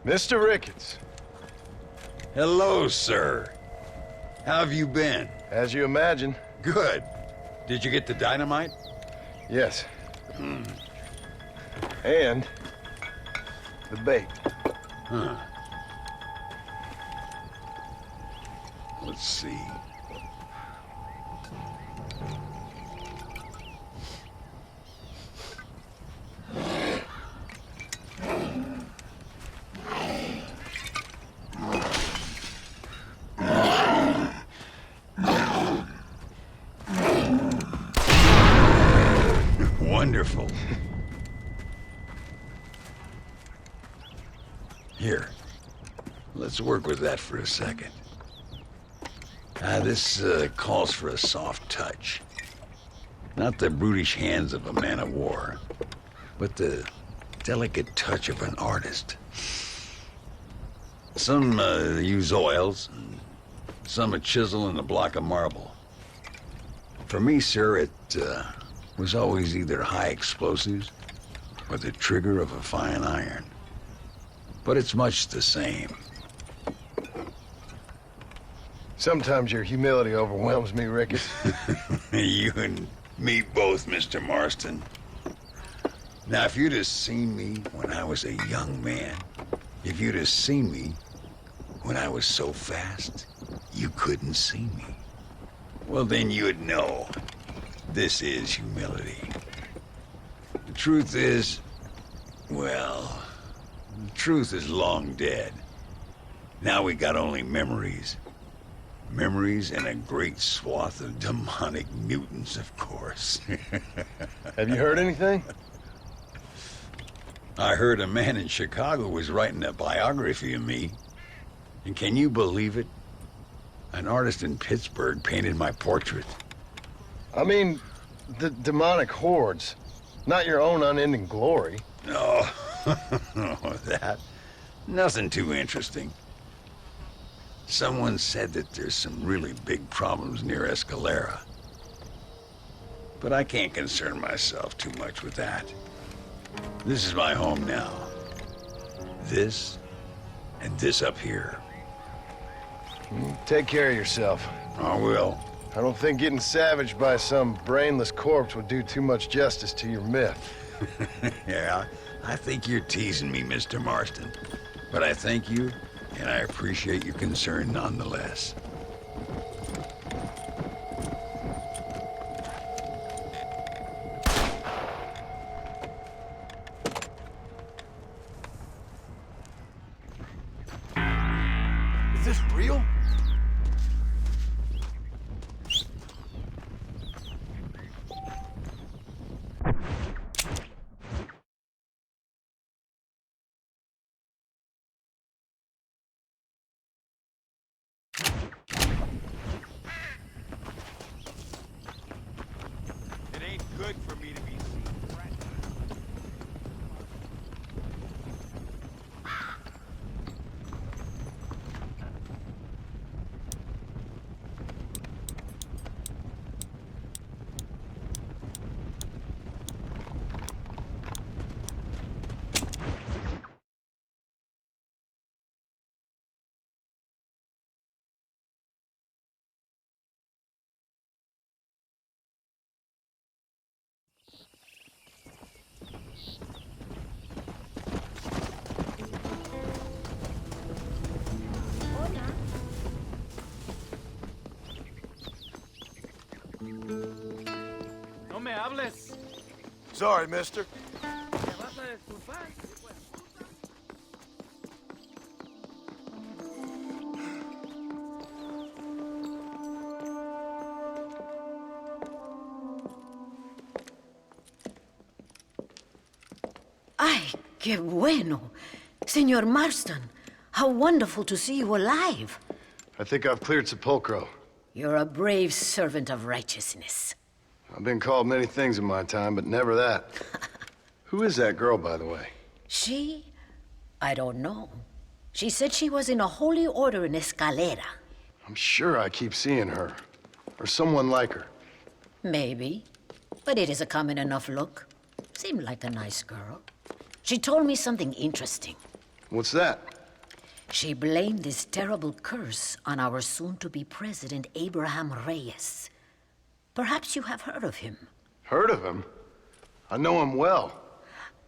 Mr. Ricketts. Hello, sir. How have you been? As you imagine. Good. Did you get the dynamite? Yes. And the bait. Huh. Let's see. Wonderful. Here, let's work with that for a second. This calls for a soft touch. Not the brutish hands of a man of war, but the delicate touch of an artist. Some use oils, and some a chisel and a block of marble. For me, sir, it was always either high explosives or the trigger of a fine iron. But it's much the same. Sometimes your humility overwhelms me, Ricketts. You and me both, Mr. Marston. Now, if you'd have seen me when I was a young man, if you'd have seen me when I was so fast, you couldn't see me, well, then you'd know this is humility. The truth is, well, the truth is long dead. Now we got only memories. Memories and a great swath of demonic mutants, of course. Have you heard anything? I heard a man in Chicago was writing a biography of me. And can you believe it? An artist in Pittsburgh painted my portrait. I mean, the demonic hordes, not your own unending glory. No, that. Nothing too interesting. Someone said that there's some really big problems near ESCALERA. But I can't concern myself too much with that. This is my home now. This, and this up here. Take care of yourself. I will. I don't think getting savaged by some brainless corpse would do too much justice to your myth. Yeah, I think you're teasing me, Mr. Marston. But I thank you, and I appreciate your concern nonetheless. Is this real? Good for me to be seen threatened. No me hables. Sorry, mister. Te vas a disculpar. Ay, qué bueno. Señor Marston, how wonderful to see you alive. I think I've cleared Sepulcro. You're a brave servant of righteousness. I've been called many things in my time, but never that. Who is that girl, by the way? She? I don't know. She said she was in a holy order in Escalera. I'm sure I keep seeing her. Or someone like her. Maybe. But it is a common enough look. Seemed like a nice girl. She told me something interesting. What's that? She blamed this terrible curse on our soon-to-be president, Abraham Reyes. Perhaps you have heard of him. Heard of him? I know him well.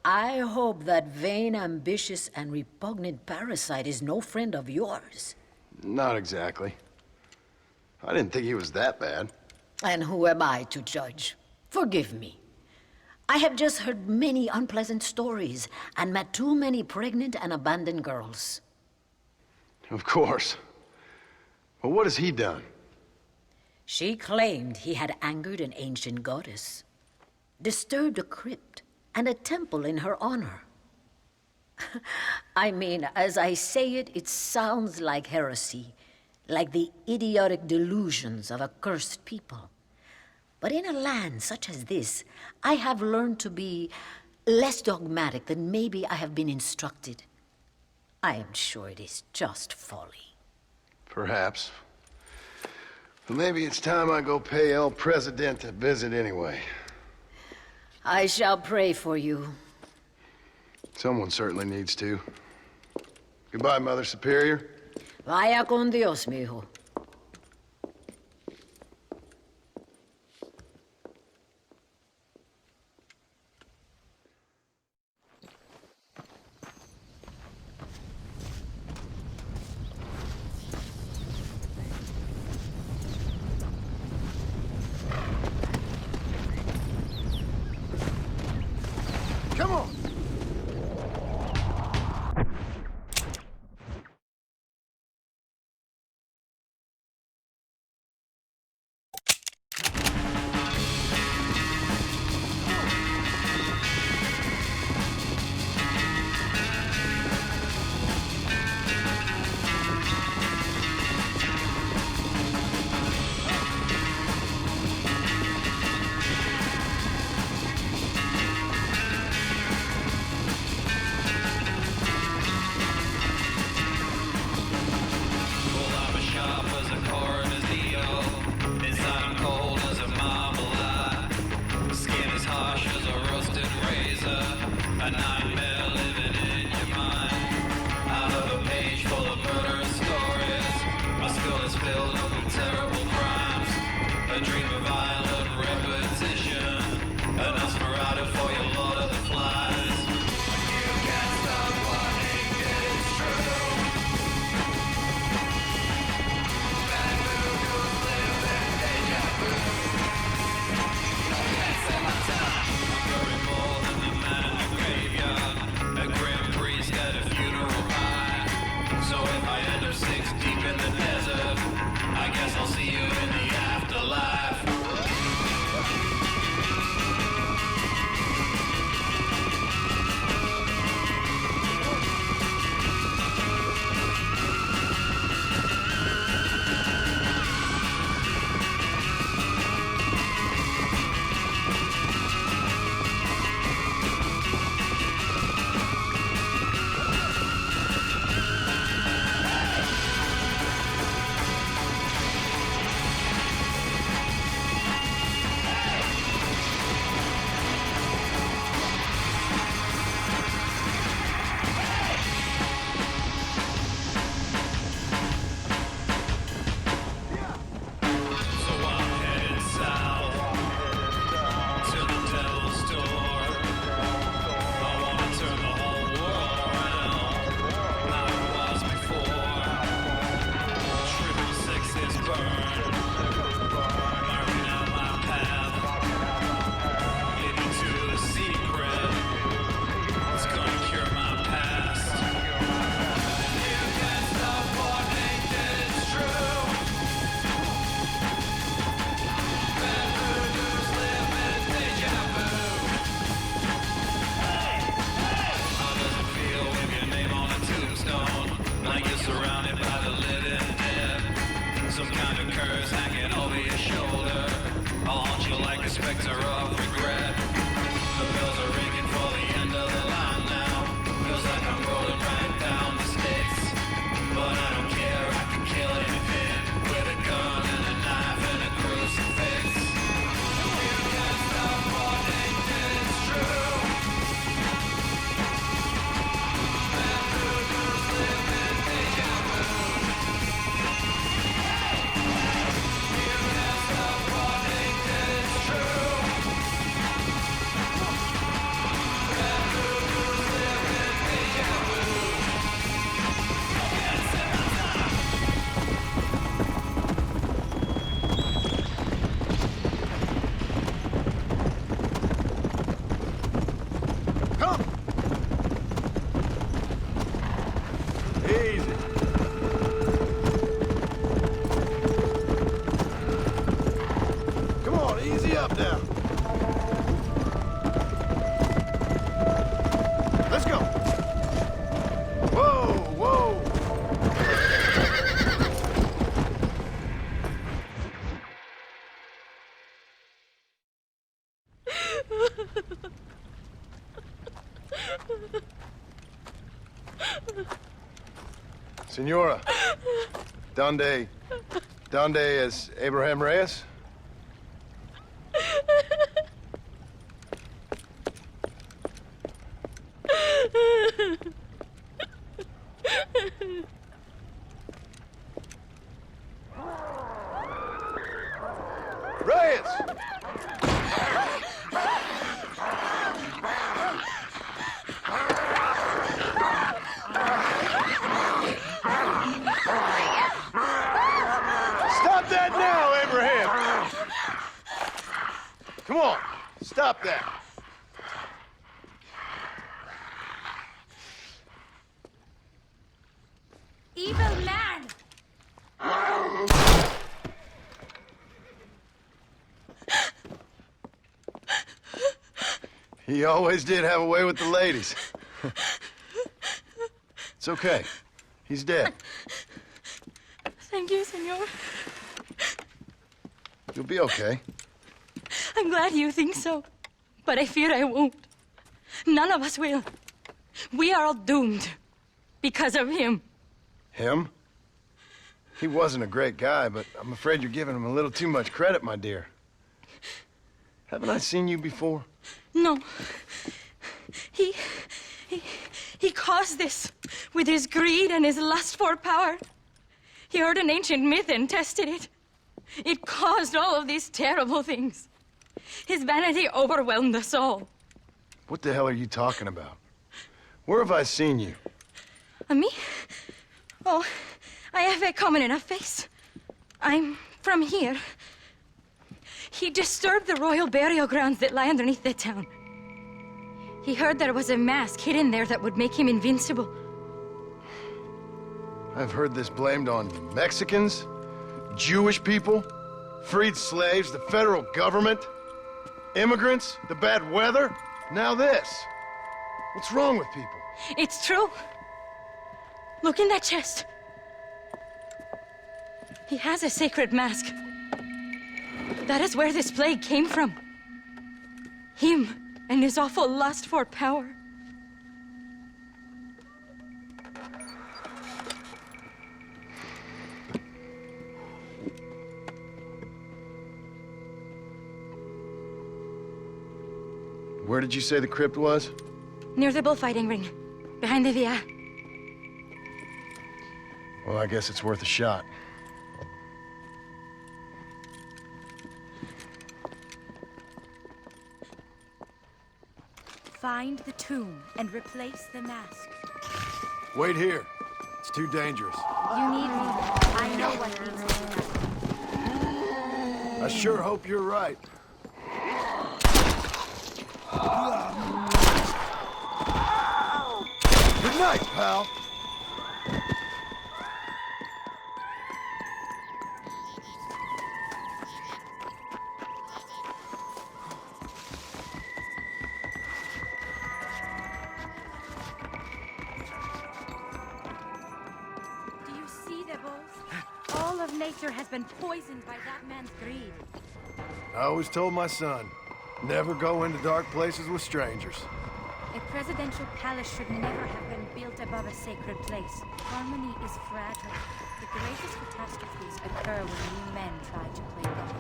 I hope that vain, ambitious, and repugnant parasite is no friend of yours. Not exactly. I didn't think he was that bad. And who am I to judge? Forgive me. I have just heard many unpleasant stories and met too many pregnant and abandoned girls. Of course. But what has he done? She claimed he had angered an ancient goddess, disturbed a crypt and a temple in her honor. I mean, as I say it, it sounds like heresy, like the idiotic delusions of a cursed people. But in a land such as this, I have learned to be less dogmatic than maybe I have been instructed. I am sure it is just folly. Perhaps. But maybe it's time I go pay El Presidente a visit anyway. I shall pray for you. Someone certainly needs to. Goodbye, Mother Superior. Vaya con Dios, mijo. Come on! Senora. Donde es Abraham Reyes? Reyes! Stop that now, Abraham! Come on, stop that. Evil man! He always did have a way with the ladies. It's okay. He's dead. Thank you, senor. You'll be okay. I'm glad you think so. But I fear I won't. None of us will. We are all doomed. Because of him. Him? He wasn't a great guy, but I'm afraid you're giving him a little too much credit, my dear. Haven't I seen you before? No. He caused this with his greed and his lust for power. He heard an ancient myth and tested it. It caused all of these terrible things. His vanity overwhelmed us all. What the hell are you talking about? Where have I seen you? Me? Oh, I have a common enough face. I'm from here. He disturbed the royal burial grounds that lie underneath the town. He heard there was a mask hidden there that would make him invincible. I've heard this blamed on Mexicans, Jewish people, freed slaves, the federal government, immigrants, the bad weather. Now this. What's wrong with people? It's true. Look in that chest. He has a sacred mask. That is where this plague came from. Him and his awful lust for power. Where did you say the crypt was? Near the bullfighting ring, behind the villa. Well, I guess it's worth a shot. Find the tomb and replace the mask. Wait here. It's too dangerous. You need me. I know what needs to be done. I sure hope you're right. Good night, pal. Do you see the both? All of nature has been poisoned by that man's greed. I always told my son, never go into dark places with strangers. A presidential palace should never have been built above a sacred place. Harmony is fragile. The greatest catastrophes occur when new men try to play God.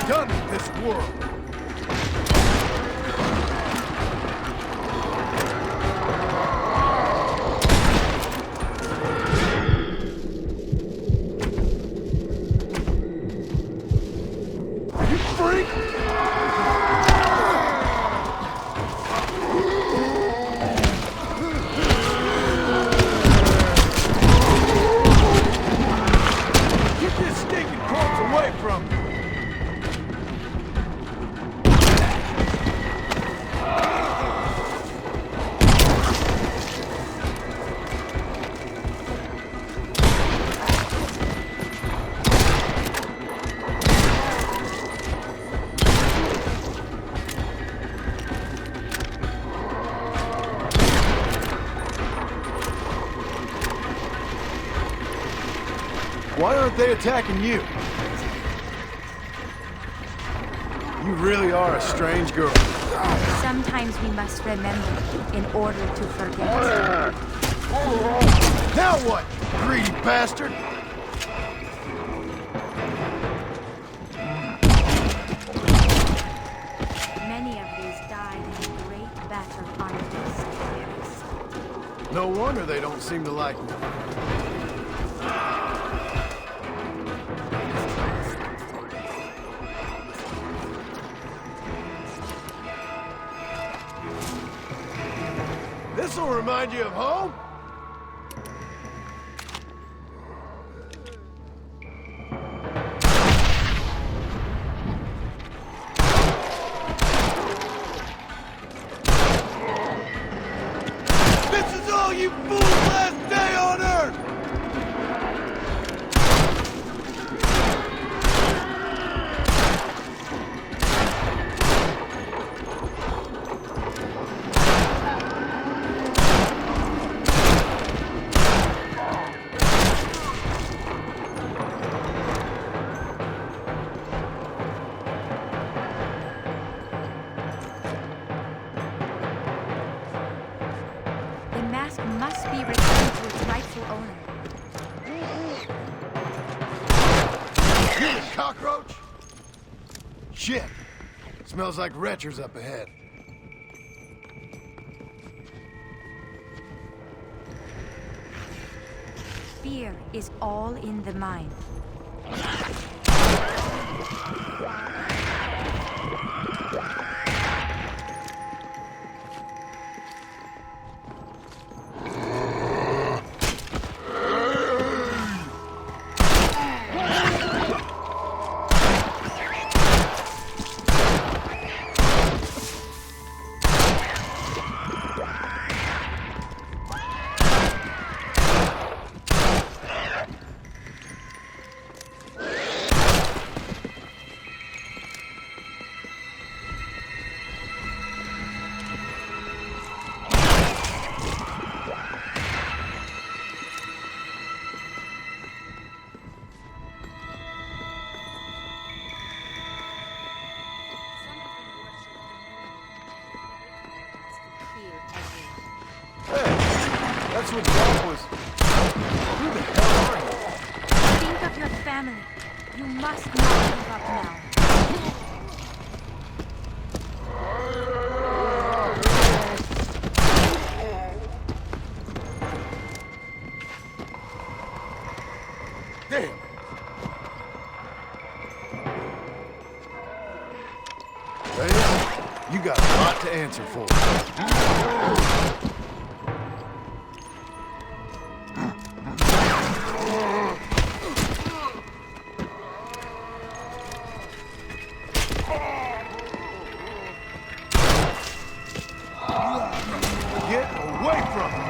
Done with this world. You freak! Get this stinking corpse away from me! Why aren't they attacking you? You really are a strange girl. Sometimes we must remember in order to forget. Now what, greedy bastard? Many of these died in the great battle on this terrace. No wonder they don't seem to like me. This'll remind you of home? This is all you fools' last day on Earth! The mask must be returned to its rightful owner. Human cockroach? Shit. Smells like retchers up ahead. Fear is all in the mind. That's what Bob was. Who the hell are you? Think of your family. You must not give up now. Damn. Reyes, you got a lot to answer for. Get away from him!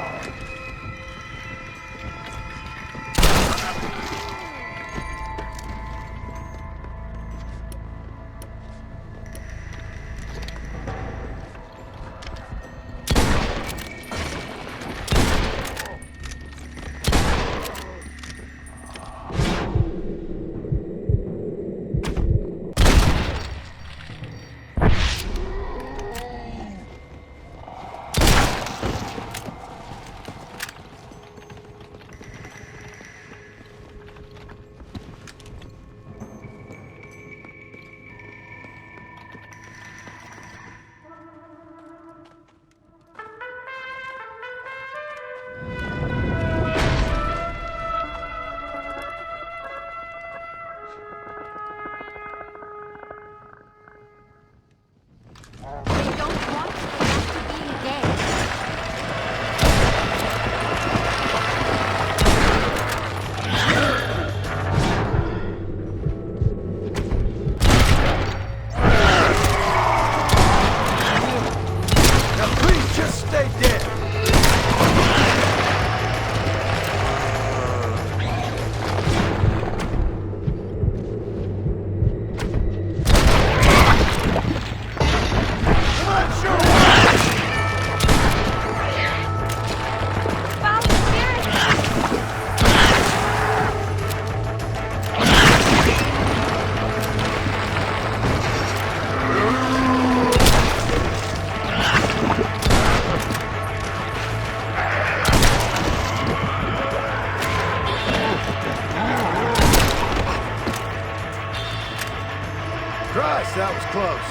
that was close.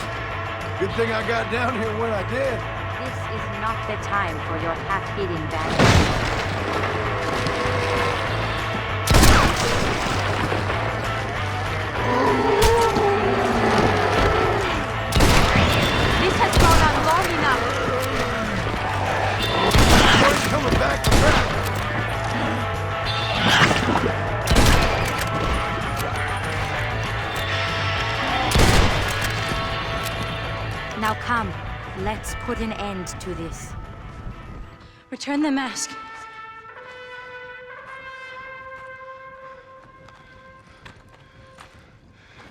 Good thing I got down here when I did. This is not the time for your half-hidden battle. This has gone on long enough. Boys coming back to back. Now come, let's put an end to this. Return the mask.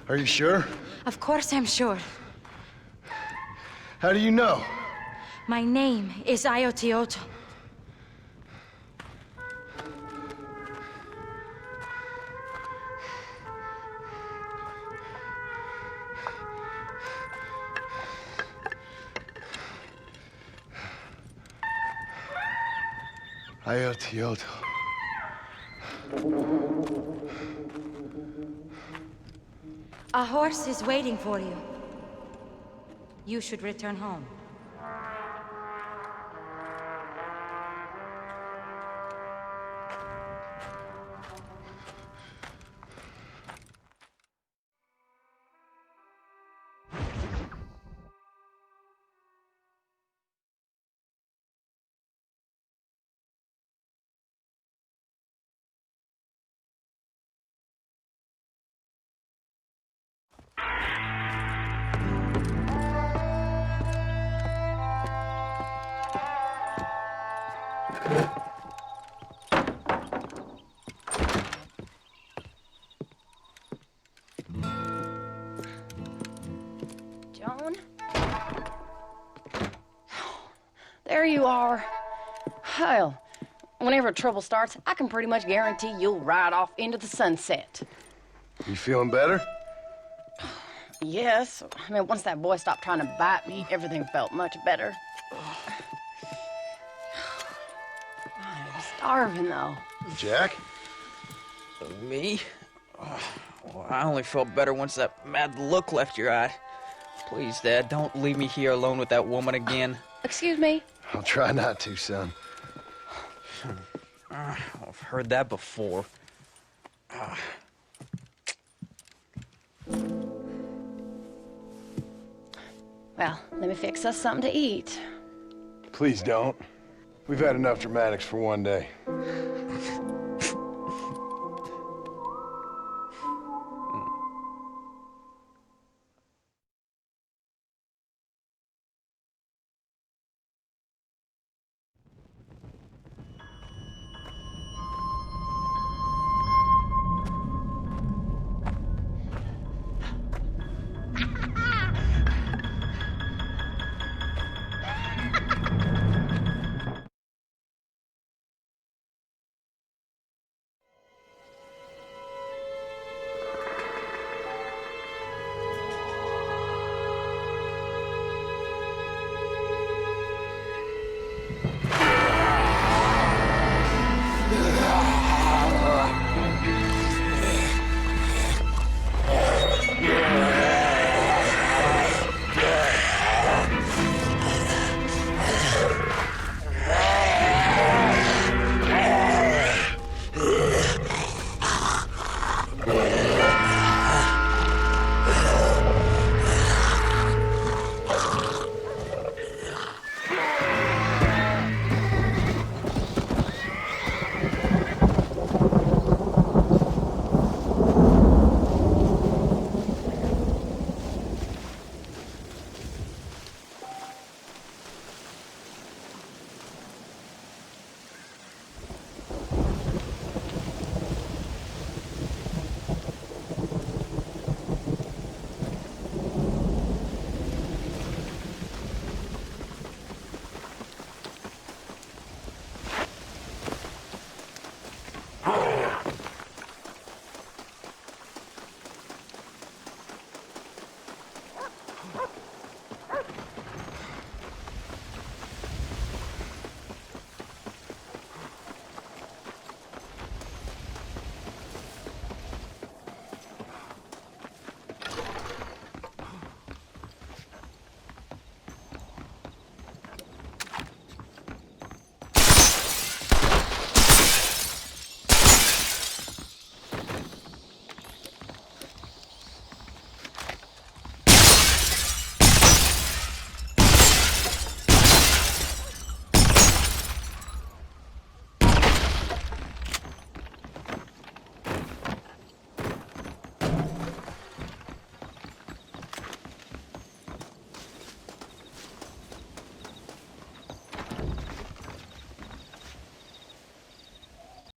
Are you sure? Of course I'm sure. How do you know? My name is Ayotioto. Ayotioto. A horse is waiting for you. You should return home. Joan? There you are. Hell, whenever trouble starts, I can pretty much guarantee you'll ride off into the sunset. You feeling better? Yes. I mean, once that boy stopped trying to bite me, everything felt much better. I'm starving, though. Jack? Me? Well, I only felt better once that mad look left your eye. Please, Dad, don't leave me here alone with that woman again. Excuse me? I'll try not to, son. I've heard that before. Well, let me fix us something to eat. Please don't. We've had enough dramatics for one day.